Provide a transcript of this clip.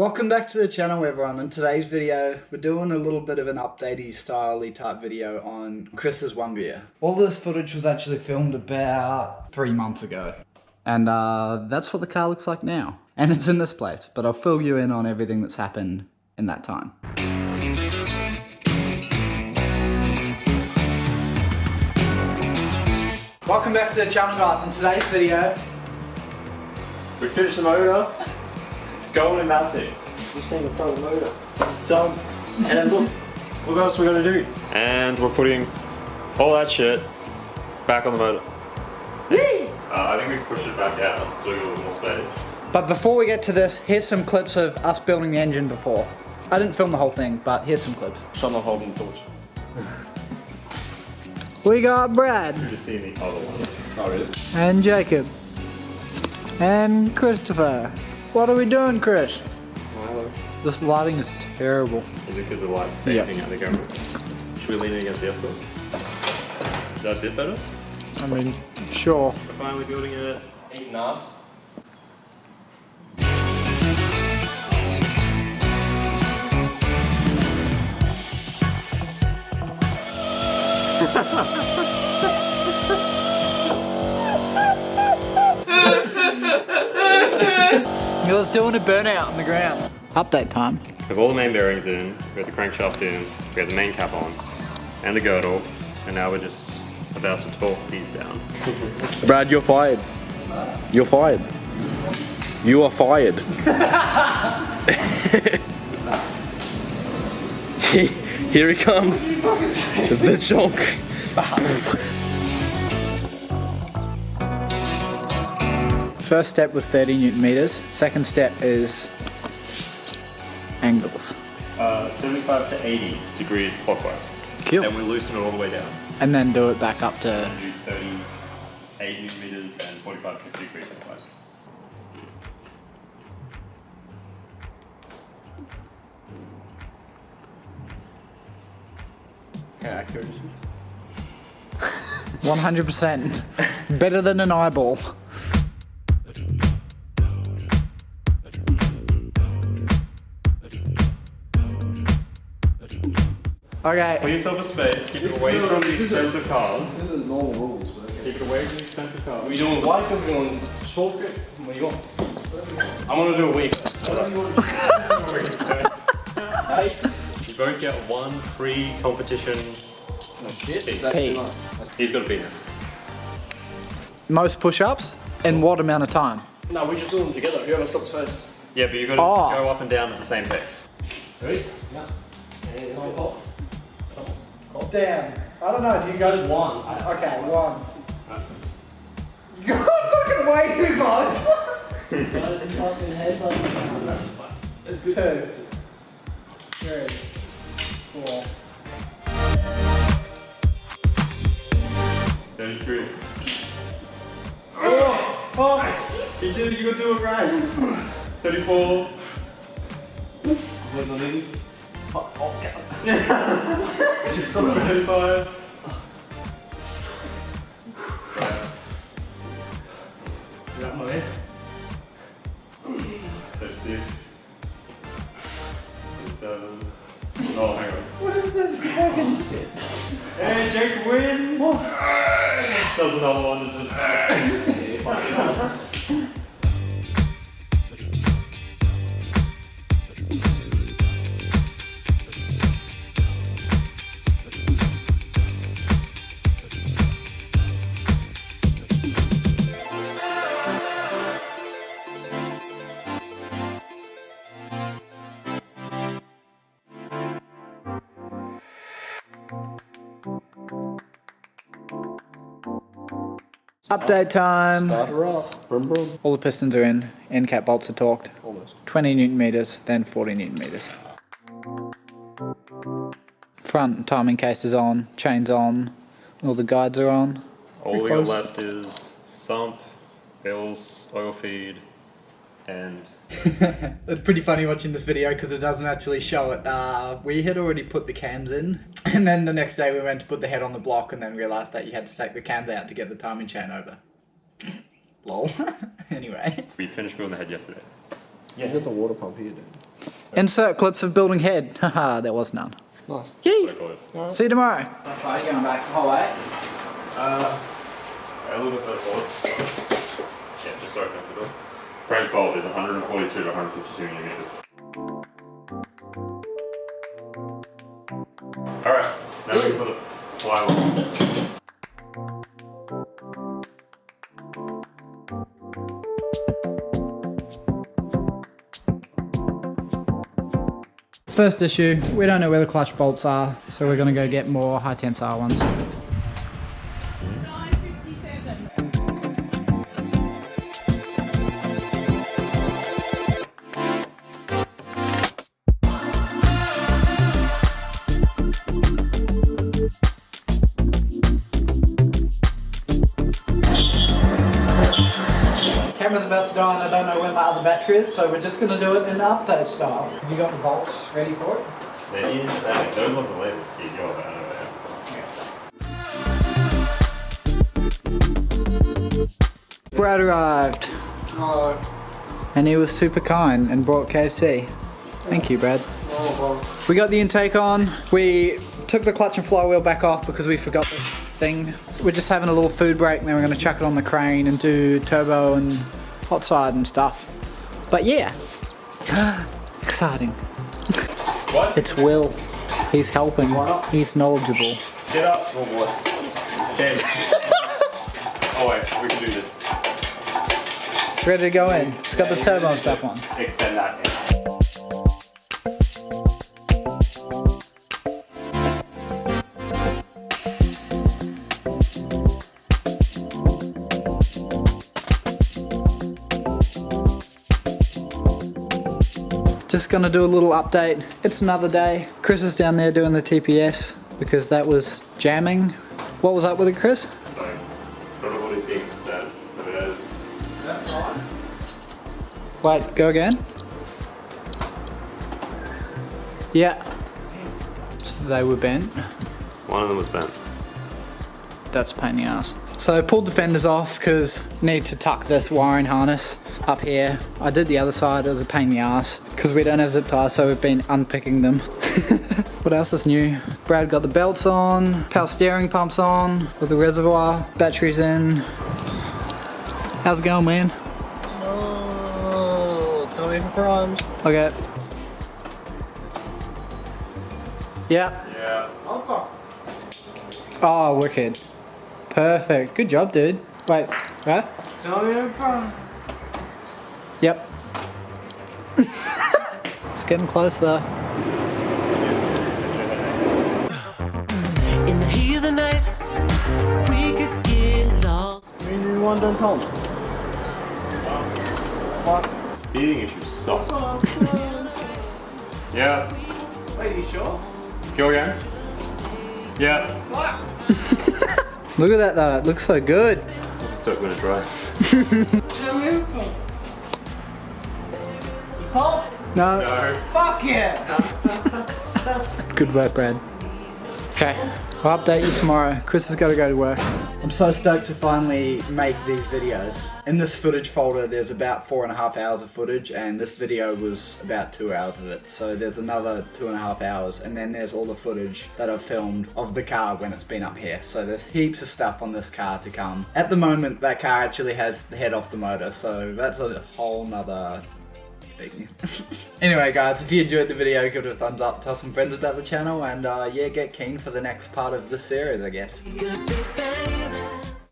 Welcome back to the channel everyone. In today's video we're doing a little bit of an updatey styley type video on Chris's OneVia. All this footage was actually filmed about 3 months ago. And that's what the car looks like now. And it's in this place, but I'll fill you in on everything that's happened in that time. Welcome back to the channel guys. In today's video we finished the motor. It's going in that thing. You're saying the front of the motor. It's done. And then look what else we're gonna do. And we're putting all that shit back on the motor. I think we can push it back out so we get a little more space. But before we get to this, here's some clips of us building the engine before. I didn't film the whole thing, but here's some clips. I'm not holding the torch. We got Brad. You just see the other one. Oh really? And Jacob. And Christopher. What are we doing, Chris? Hello. This lighting is terrible. Is it because the light's facing out the camera? Should we lean in against the escort? Is that a bit better? I mean, sure. We're finally building it. Eating ass. He was doing a burnout on the ground. Update time. We have all the main bearings in, we have the crankshaft in, we have the main cap on, and the girdle, and now we're just about to torque these down. Brad, you're fired. You're fired. You are fired. Here he comes. The chunk. First step was 30 Newton meters. Second step is angles. 75 to 80 degrees clockwise. Cool. And we loosen it all the way down. And then do it back up to... And do 38 Newton meters and 45 to 50 degrees clockwise. How accurate is this? 100%. Better than an eyeball. Okay. Put yourself a space, keep it away from the expensive cars. This isn't normal rules, but okay. Keep it away from the expensive cars. Are we doing bike or are we doing short grip? What do you want? I'm gonna do a week. Whatever you want. You both get one free competition. No shit. P. Is that P. too much? That's- He's got a P now. Most push-ups? In what amount of time? No, we just do them together. Whoever stops first. Yeah, but you gotta Oh. go up and down at the same pace. Ready? Yeah. Damn. I don't know, do you guys... One. Okay, one. You're fucking way too close. It's good. 2, 3, 4. 33. Oh! You did, you gotta do it right. 34. Where's the ladies? Just stop at 35. That way. 36. 37. Oh, hang on. What is this fucking... Hey, Jake wins! Does another one that just... Update time. Start her up. Brum brum. All the pistons are in. End cap bolts are torqued. Almost. 20 Newton meters, then 40 Newton meters. Front timing case is on, chains on, all the guides are on. All we got left is sump, bills, oil feed, and... It's pretty funny watching this video because it doesn't actually show it. We had already put the cams in, and then the next day we went to put the head on the block and then realised that you had to take the cams out to get the timing chain over. Lol. Anyway. We finished building the head yesterday. Yeah. You got the water pump here, dude. Insert clips of building head. Haha, there was none. Nice. Yay! So close. See you tomorrow. Are you going back the whole way? A little bit first forward. Yeah, just open up the door. Frame bolt is 142 to 152 millimeters. Alright, now we can put the flywheel. First issue, we don't know where the clutch bolts are, so we're gonna go get more high tensile ones. 957. Camera's about to die and I don't know where my other battery is, so we're just gonna do it in update style. Have you got the bolts ready for it? They're in the bag. Those ones are labeled. Here you go, I know that. Brad arrived. And he was super kind and brought KFC. Thank you, Brad. We got the intake on. We took the clutch and flywheel back off because we forgot this thing. We're just having a little food break and then we're gonna chuck it on the crane and do turbo and hot side and stuff. But yeah, exciting. What? It's Will. He's helping. He's knowledgeable. Get up. Oh boy. Okay. Oh wait, we can do this. It's ready to go in. It's got the turbo stuff on. Extend that. Just gonna do a little update. It's another day. Chris is down there doing the TPS because that was jamming. What was up with it, Chris? Probably thinks that so there's Wait, go again? Yeah. So they were bent. one of them was bent. That's a pain in the ass. So I pulled the fenders off because need to tuck this wiring harness up here. I did the other side, it was a pain in the ass because we don't have zip ties, so we've been unpicking them. What else is new? Brad got the belts on, power steering pumps on with the reservoir, batteries in. How's it going, man? Oh, tell me for primes. Okay. Yeah. Yeah. Oh, wicked. Perfect. Good job, dude. Wait, right? Tell me for primes. Yep. It's getting close though. In the heat of the night, we could get lost. You one don't come. What? Feeding issue sucks. Yeah. Wait, are you sure? Go again. Yeah. Look at that though, it looks so good. Let's talk when it drives. No. No. Fuck yeah! Good work, Brad. Okay, I'll update you tomorrow. Chris has got to go to work. I'm so stoked to finally make these videos. In this footage folder, there's about 4.5 hours of footage, and this video was about 2 hours of it. So there's another 2.5 hours, and then there's all the footage that I've filmed of the car when it's been up here. So there's heaps of stuff on this car to come. At the moment, that car actually has the head off the motor, so that's a whole nother thing. Anyway guys, if you enjoyed the video, give it a thumbs up, tell some friends about the channel, and yeah, get keen for the next part of this series, I guess. We could be famous.